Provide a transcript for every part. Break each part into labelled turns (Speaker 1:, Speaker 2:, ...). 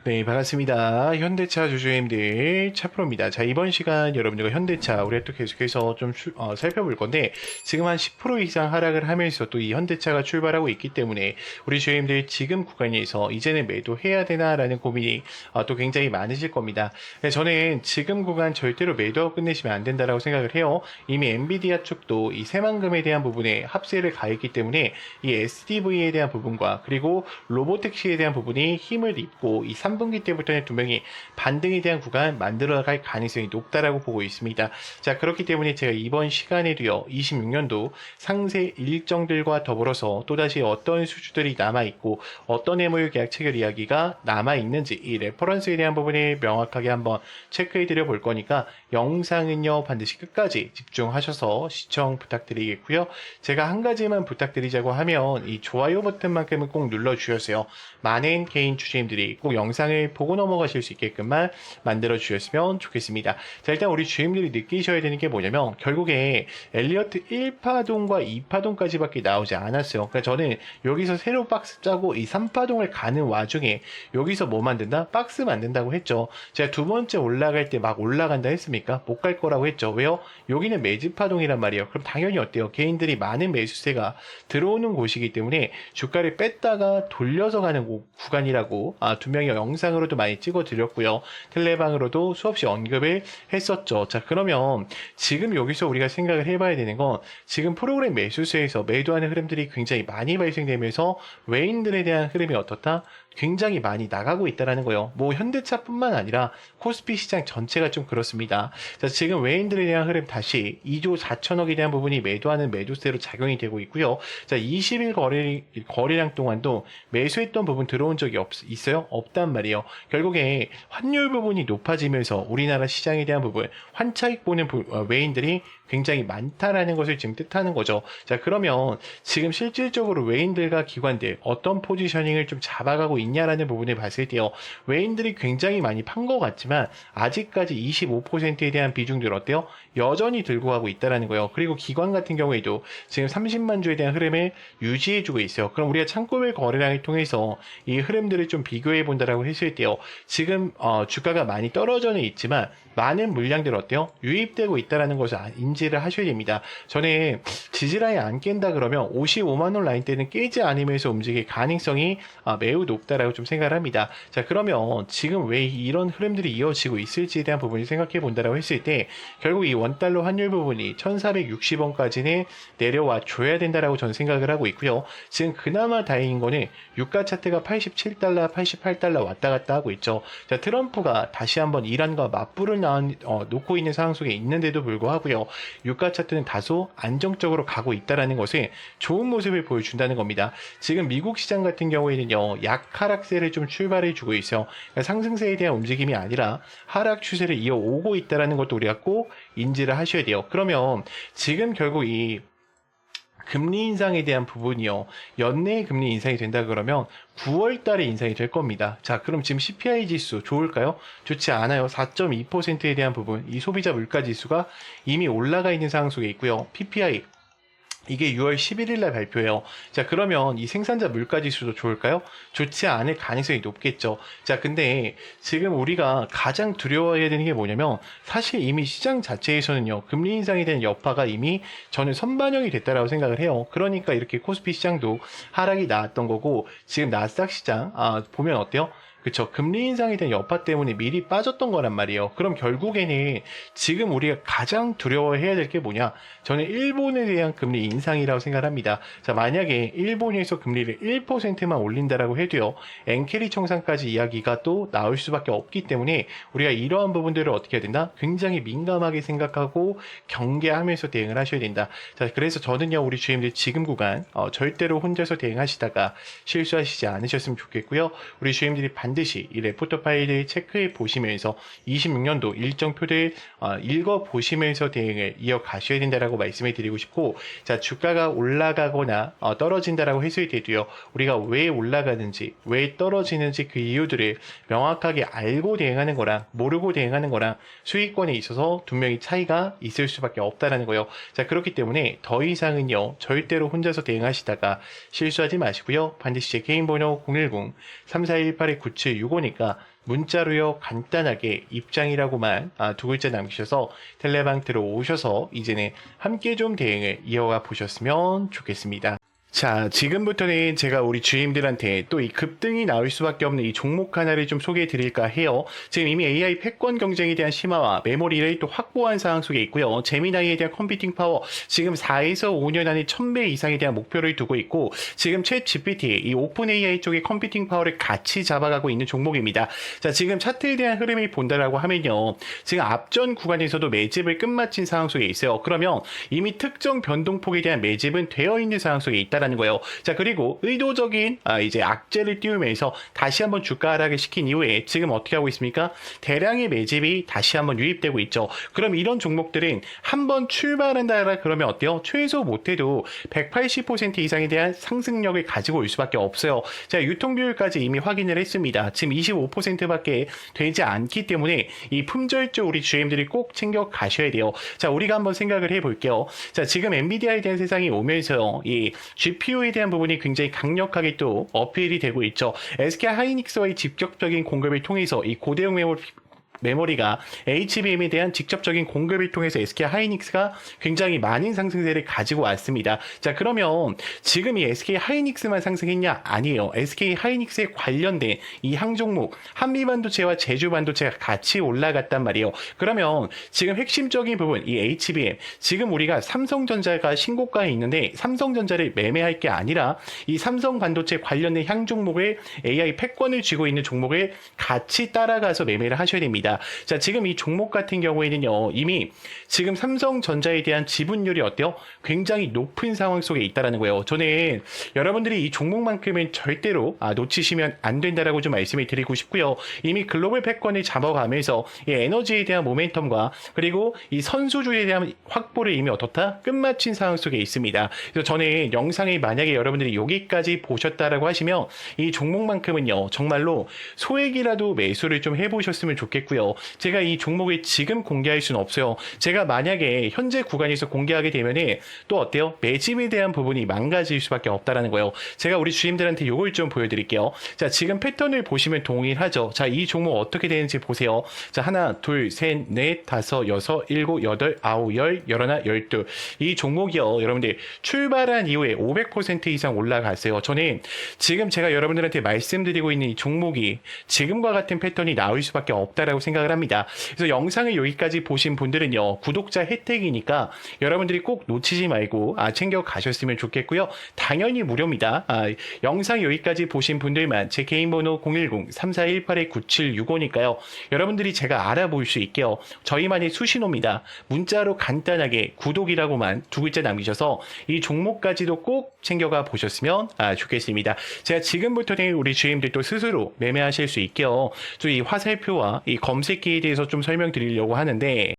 Speaker 1: 네, 반갑습니다. 현대차 주주님들 차프로입니다. 자, 이번 시간 여러분들과 현대차 우리가 또 계속해서 좀 살펴볼 건데 지금 한 10% 이상 하락을 하면서 또 이 현대차가 출발하고 있기 때문에 우리 주주님들 지금 구간에서 이제는 매도해야 되나라는 고민이 또 굉장히 많으실 겁니다. 네, 저는 지금 구간 절대로 매도하고 끝내시면 안 된다라고 생각을 해요. 이미 엔비디아 쪽도 이 새만금에 대한 부분에 합세를 가했기 때문에 이 SDV에 대한 부분과 그리고 로보택시에 대한 부분이 힘을 입고 이 3분기 때부터는 분명히 반등에 대한 구간 만들어갈 가능성이 높다라고 보고 있습니다. 자, 그렇기 때문에 제가 이번 시간에도요, 26년도 상세 일정들과 더불어서 또다시 어떤 수주들이 남아있고 어떤 매물 계약 체결 이야기가 남아있는지 이 레퍼런스에 대한 부분을 명확하게 한번 체크해드려 볼 거니까 영상은요, 반드시 끝까지 집중하셔서 시청 부탁드리겠고요. 제가 한 가지만 부탁드리자고 하면 이 좋아요 버튼만큼은 꼭 눌러주셨어요. 많은 개인 주주님들이 꼭 영상을 보고 넘어가실 수 있게끔만 만들어 주셨으면 좋겠습니다. 자, 일단 우리 주주님들이 느끼셔야 되는 게 뭐냐면 결국에 엘리어트 1파동과 2파동까지밖에 나오지 않았어요. 그러니까 저는 여기서 새로 박스 짜고 이 3파동을 가는 와중에 여기서 뭐 만든다? 박스 만든다고 했죠. 제가 두 번째 올라갈 때 막 올라간다 했습니까? 못 갈 거라고 했죠. 왜요? 여기는 매집 파동이란 말이에요. 그럼 당연히 어때요? 개인들이 많은 매수세가 들어오는 곳이기 때문에 주가를 뺐다가 돌려서 가는 구간이라고 두 명이 영상으로도 많이 찍어 드렸고요. 텔레방으로도 수없이 언급을 했었죠. 자, 그러면 지금 여기서 우리가 생각을 해봐야 되는 건 지금 프로그램 매수세에서 매도하는 흐름들이 굉장히 많이 발생되면서 외인들에 대한 흐름이 어떻다? 굉장히 많이 나가고 있다는 거예요. 뭐 현대차뿐만 아니라 코스피 시장 전체가 좀 그렇습니다. 자, 지금 외인들에 대한 흐름 다시 2조 4천억에 대한 부분이 매도하는 매도세로 작용이 되고 있고요. 자, 20일 거래량 동안도 매수했던 부분 들어온 적이 있어요? 없단 말이에요. 결국에 환율 부분이 높아지면서 우리나라 시장에 대한 부분, 환차익 보는 외인들이 굉장히 많다라는 것을 지금 뜻하는 거죠. 자, 그러면 지금 실질적으로 외인들과 기관들 어떤 포지셔닝을 좀 잡아가고 있냐라는 부분을 봤을 때요. 외인들이 굉장히 많이 판 것 같지만 아직까지 25%에 대한 비중들 어때요? 여전히 들고 가고 있다라는 거예요. 그리고 기관 같은 경우에도 지금 30만 주에 대한 흐름을 유지해주고 있어요. 그럼 우리가 창고별 거래량을 통해서 이 흐름들을 좀 비교해 본다라고 했을 때요. 지금 주가가 많이 떨어져는 있지만 많은 물량들 어때요? 유입되고 있다는 것을 인지를 하셔야 됩니다. 저는 지지라인 안 깬다 그러면 55만원 라인 때는 깨지 않으면서 움직일 가능성이 매우 높다라고 좀 생각을 합니다. 자, 그러면 지금 왜 이런 흐름들이 이어지고 있을지에 대한 부분을 생각해 본다라고 했을 때 결국 이 원달러 환율 부분이 1460원까지는 내려와 줘야 된다라고 저는 생각을 하고 있고요. 지금 그나마 다행인 거는 유가 차트가 87달러, 88달러 왔다 갔다 하고 있죠. 자, 트럼프가 다시 한번 이란과 맞불을 놓고 있는 상황 속에 있는데도 불구하고요. 유가 차트는 다소 안정적으로 가고 있다는 것은 좋은 모습을 보여준다는 겁니다. 지금 미국 시장 같은 경우에는요. 약하락세를 좀 출발해 주고 있어요. 그러니까 상승세에 대한 움직임이 아니라 하락 추세를 이어오고 있다는 것도 우리가 꼭 인지를 하셔야 돼요. 그러면 지금 결국 이 금리 인상에 대한 부분이요. 연내에 금리 인상이 된다 그러면 9월 달에 인상이 될 겁니다. 자, 그럼 지금 CPI 지수 좋을까요? 좋지 않아요. 4.2%에 대한 부분, 이 소비자 물가 지수가 이미 올라가 있는 상황 속에 있고요. PPI 이게 6월 11일 날 발표해요. 자, 그러면 이 생산자 물가 지수도 좋을까요? 좋지 않을 가능성이 높겠죠. 자, 근데 지금 우리가 가장 두려워해야 되는 게 뭐냐면 사실 이미 시장 자체에서는요. 금리 인상에 대한 여파가 이미 저는 선반영이 됐다라고 생각을 해요. 그러니까 이렇게 코스피 시장도 하락이 나왔던 거고 지금 나스닥 시장 보면 어때요? 그쵸. 금리 인상에 대한 여파 때문에 미리 빠졌던 거란 말이에요. 그럼 결국에는 지금 우리가 가장 두려워해야 될 게 뭐냐? 저는 일본에 대한 금리 인상이라고 생각합니다. 자, 만약에 일본에서 금리를 1%만 올린다라고 해도요. 엔캐리 청산까지 이야기가 또 나올 수밖에 없기 때문에 우리가 이러한 부분들을 어떻게 해야 된다? 굉장히 민감하게 생각하고 경계하면서 대응을 하셔야 된다. 자, 그래서 저는요. 우리 주임들 지금 구간 절대로 혼자서 대응하시다가 실수하시지 않으셨으면 좋겠고요. 우리 주임들이 반드시 이 레포터 파일을 체크해 보시면서 26년도 일정표를 읽어 보시면서 대응을 이어가셔야 된다라고 말씀을 드리고 싶고, 자, 주가가 올라가거나 떨어진다라고 했을 때도요, 우리가 왜 올라가는지, 왜 떨어지는지 그 이유들을 명확하게 알고 대응하는 거랑 모르고 대응하는 거랑 수익권에 있어서 분명히 차이가 있을 수밖에 없다라는 거예요. 자, 그렇기 때문에 더 이상은요, 절대로 혼자서 대응하시다가 실수하지 마시고요. 반드시 제 개인 번호 010-3418-9765니까 문자로요 간단하게 입장이라고만 두 글자 남기셔서 텔레방 들어오셔서 이제는 함께 좀 대응을 이어가 보셨으면 좋겠습니다. 자, 지금부터는 제가 우리 주임들한테 또 이 급등이 나올 수밖에 없는 이 종목 하나를 좀 소개해 드릴까 해요. 지금 이미 AI 패권 경쟁에 대한 심화와 메모리를 또 확보한 상황 속에 있고요. 제미나이에 대한 컴퓨팅 파워 지금 4에서 5년 안에 1000배 이상에 대한 목표를 두고 있고 지금 챗 GPT 이 오픈 AI 쪽의 컴퓨팅 파워를 같이 잡아가고 있는 종목입니다. 자, 지금 차트에 대한 흐름을 본다라고 하면요. 지금 앞전 구간에서도 매집을 끝마친 상황 속에 있어요. 그러면 이미 특정 변동폭에 대한 매집은 되어 있는 상황 속에 있다. 라는 거예요. 자, 그리고 의도적인 이제 악재를 띄우면서 다시 한번 주가 하락을 시킨 이후에 지금 어떻게 하고 있습니까? 대량의 매집이 다시 한번 유입되고 있죠. 그럼 이런 종목들은 한번 출발한다 그러면 어때요? 최소 못해도 180% 이상에 대한 상승력을 가지고 올 수밖에 없어요. 자, 유통 비율까지 이미 확인을 했습니다. 지금 25%밖에 되지 않기 때문에 이 품절주 우리 GM들이 꼭 챙겨 가셔야 돼요. 자, 우리가 한번 생각을 해볼게요. 자, 지금 엔비디아에 대한 세상이 오면서요. 이 GPU에 대한 부분이 굉장히 강력하게 또 어필이 되고 있죠. SK 하이닉스와의 직접적인 공급을 통해서 이 고대용 메모리가 HBM에 대한 직접적인 공급을 통해서 SK 하이닉스가 굉장히 많은 상승세를 가지고 왔습니다. 자, 그러면 지금 이 SK 하이닉스만 상승했냐? 아니에요. SK 하이닉스에 관련된 이 항종목 한미반도체와 제주반도체가 같이 올라갔단 말이에요. 그러면 지금 핵심적인 부분 이 HBM 지금 우리가 삼성전자가 신고가에 있는데 삼성전자를 매매할 게 아니라 이 삼성반도체 관련된 향종목을 AI 패권을 쥐고 있는 종목을 같이 따라가서 매매를 하셔야 됩니다. 자, 지금 이 종목 같은 경우에는요, 이미 지금 삼성전자에 대한 지분율이 어때요? 굉장히 높은 상황 속에 있다라는 거예요. 저는 여러분들이 이 종목만큼은 절대로 놓치시면 안 된다라고 좀 말씀을 드리고 싶고요. 이미 글로벌 패권을 잡아가면서 이 에너지에 대한 모멘텀과 그리고 이 선수주에 대한 확보를 이미 어떻다? 끝마친 상황 속에 있습니다. 그래서 저는 영상에 만약에 여러분들이 여기까지 보셨다라고 하시면 이 종목만큼은요, 정말로 소액이라도 매수를 좀 해보셨으면 좋겠고요. 제가 이 종목을 지금 공개할 수는 없어요. 제가 만약에 현재 구간에서 공개하게 되면은 또 어때요? 매집에 대한 부분이 망가질 수밖에 없다라는 거예요. 제가 우리 주임들한테 요걸 좀 보여드릴게요. 자, 지금 패턴을 보시면 동일하죠. 자, 이 종목 어떻게 되는지 보세요. 자, 하나, 둘, 셋, 넷, 다섯, 여섯, 일곱, 여덟, 아홉, 열, 열하나, 열둘. 이 종목이요. 여러분들 출발한 이후에 500% 이상 올라갔어요. 저는 지금 제가 여러분들한테 말씀드리고 있는 이 종목이 지금과 같은 패턴이 나올 수밖에 없다라고 생각을 합니다. 그래서 영상을 여기까지 보신 분들은요, 구독자 혜택이니까 여러분들이 꼭 놓치지 말고 챙겨 가셨으면 좋겠고요. 당연히 무료입니다. 영상 여기까지 보신 분들만 제 개인 번호 010-3418-9765니까요. 여러분들이 제가 알아볼 수 있게요. 저희만의 수신호입니다. 문자로 간단하게 구독이라고만 두 글자 남기셔서 이 종목까지도 꼭 챙겨가 보셨으면 좋겠습니다. 제가 지금부터는 우리 주임들도 스스로 매매하실 수 있게요. 또 이 화살표와 이 검색기에 대해서 좀 설명드리려고 하는데,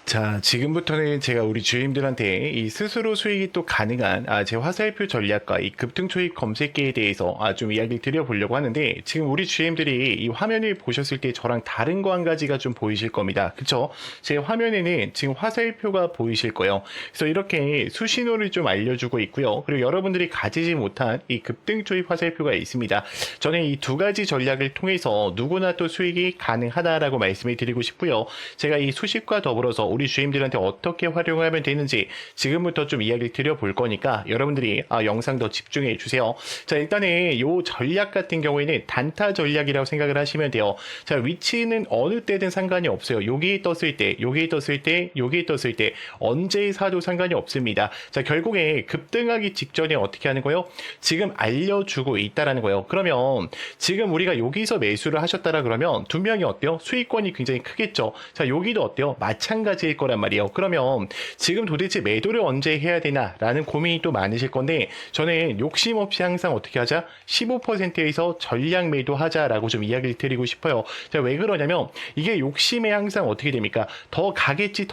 Speaker 1: 자, 지금부터는 제가 우리 주임들한테 이 스스로 수익이 또 가능한 제 화살표 전략과 이 급등 초입 검색기에 대해서 좀 이야기를 드려보려고 하는데, 지금 우리 주임들이 이 화면을 보셨을 때 저랑 다른 거 한 가지가 좀 보이실 겁니다. 그쵸? 제 화면에는 지금 화살표가 보이실 거예요. 그래서 이렇게 수신호를 좀 알려주고 있고요. 그리고 여러분들이 가지지 못한 이 급등 초입 화살표가 있습니다. 저는 이 두 가지 전략을 통해서 누구나 또 수익이 가능하다라고 말씀을 드리고 싶고요. 제가 이 수식과 더불어서 우리 주임들한테 어떻게 활용하면 되는지 지금부터 좀 이야기를 드려볼 거니까 여러분들이 영상 더 집중해 주세요. 자, 일단은 요 전략 같은 경우에는 단타 전략이라고 생각을 하시면 돼요. 자, 위치는 어느 때든 상관이 없어요. 여기 떴을 때, 여기 떴을 때, 여기 떴을 때 언제 사도 상관이 없습니다. 자, 결국에 급등하기 직전에 어떻게 하는 거예요? 지금 알려주고 있다라는 거예요. 그러면 지금 우리가 여기서 매수를 하셨다라 그러면 두 명이 어때요? 수익권이 굉장히 크겠죠. 자, 여기도 어때요? 마찬가지 일 거란 말이에요. 그러면 지금 도대체 매도를 언제 해야 되나 라는 고민이 또 많으실 건데, 저는 욕심 없이 항상 어떻게 하자? 15%에서 전량 매도하자라고 좀 이야기를 드리고 싶어요. 자, 왜 그러냐면 이게 욕심에 항상 어떻게 됩니까? 더 가겠지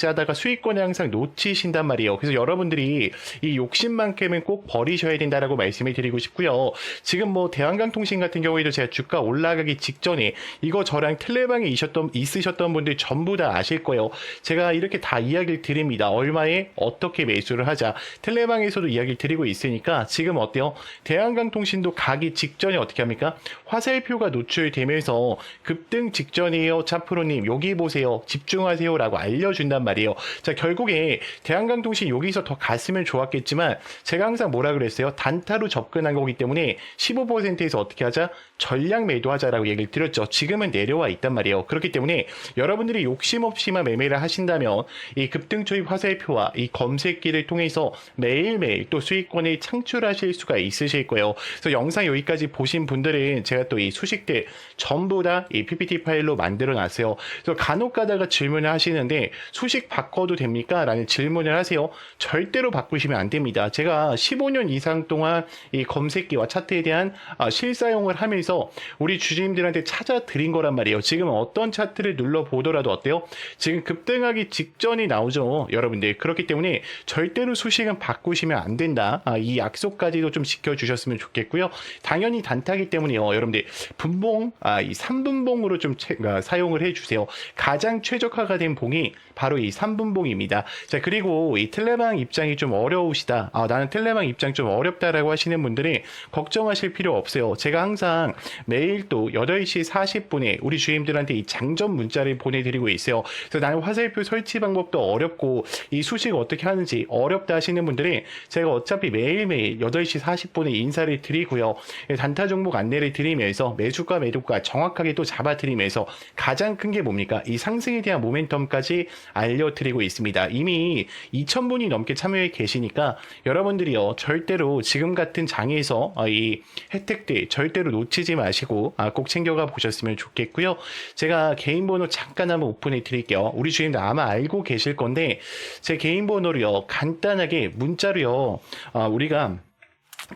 Speaker 1: 하다가 수익권을 항상 놓치신단 말이에요. 그래서 여러분들이 이 욕심만큼은 꼭 버리셔야 된다라고 말씀을 드리고 싶고요. 지금 뭐 대한강통신 같은 경우에도 제가 주가 올라가기 직전에 이거 저랑 텔레방에 있으셨던 분들 전부 다 아실 거예요. 제가 이렇게 다 이야기를 드립니다. 얼마에 어떻게 매수를 하자. 텔레방에서도 이야기를 드리고 있으니까 지금 어때요? 대한강통신도 가기 직전에 어떻게 합니까? 화살표가 노출되면서 급등 직전이에요. 차프로님 여기 보세요. 집중하세요라고 알려준단 말이에요. 자, 결국에 대한강통신 여기서 더 갔으면 좋았겠지만 제가 항상 뭐라 그랬어요? 단타로 접근한 거기 때문에 15%에서 어떻게 하자? 전량 매도하자라고 얘기를 드렸죠. 지금은 내려와 있단 말이에요. 그렇기 때문에 여러분들이 욕심 없이만 매매를 하신다면 이 급등 초입 화살표와 이 검색기를 통해서 매일매일 또 수익권을 창출하실 수가 있으실 거예요. 그래서 영상 여기까지 보신 분들은 제가 또 이 수식들 전부 다 이 PPT 파일로 만들어 놨어요. 그래서 간혹 가다가 질문을 하시는데 수식 바꿔도 됩니까? 라는 질문을 하세요. 절대로 바꾸시면 안 됩니다. 제가 15년 이상 동안 이 검색기와 차트에 대한 실사용을 하면서 우리 주주님들한테 찾아드린 거란 말이에요. 지금 어떤 차트를 눌러보더라도 어때요? 지금 급등하기 직전이 나오죠. 여러분들. 그렇기 때문에 절대로 수식은 바꾸시면 안 된다. 이 약속까지도 좀 지켜주셨으면 좋겠고요. 당연히 단타기 때문에요. 여러분들 분봉, 이 3분봉으로 좀 사용을 해주세요. 가장 최적화가 된 봉이 바로 이 3분봉입니다. 자, 그리고 이 텔레방 입장이 좀 어려우시다. 나는 텔레방 입장 좀 어렵다라고 하시는 분들이 걱정하실 필요 없어요. 제가 항상 매일 또 8시 40분에 우리 주임들한테 이 장전 문자를 보내드리고 있어요. 그래서 나는 화살표 설치 방법도 어렵고 이 수식 어떻게 하는지 어렵다 하시는 분들이 제가 어차피 매일매일 8시 40분에 인사를 드리고요. 단타 종목 안내를 드리면서 매수가 매도가 정확하게 또 잡아드리면서 가장 큰 게 뭡니까? 이 상승에 대한 모멘텀까지 알려드리고 있습니다. 이미 2,000분이 넘게 참여해 계시니까 여러분들이요 절대로 지금 같은 장에서 이 혜택들 절대로 놓치지 마시고 꼭 챙겨가 보셨으면 좋겠고요. 제가 개인 번호 잠깐 한번 오픈해 드릴게요. 우리 주인들 아마 알고 계실 건데 제 개인 번호로요 간단하게 문자로요 우리가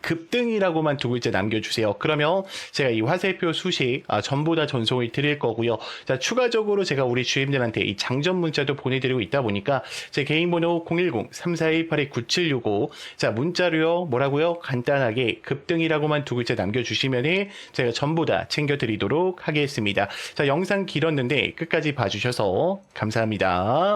Speaker 1: 급등이라고만 두 글자 남겨주세요. 그러면 제가 이 화살표 수식 전부 다 전송을 드릴 거고요. 자, 추가적으로 제가 우리 주임들한테 이 장전 문자도 보내드리고 있다 보니까 제 개인 번호 010-3418-9765 자, 문자로요 뭐라고요? 간단하게 급등이라고만 두 글자 남겨주시면 제가 전부 다 챙겨드리도록 하겠습니다. 자, 영상 길었는데 끝까지 봐주셔서 감사합니다.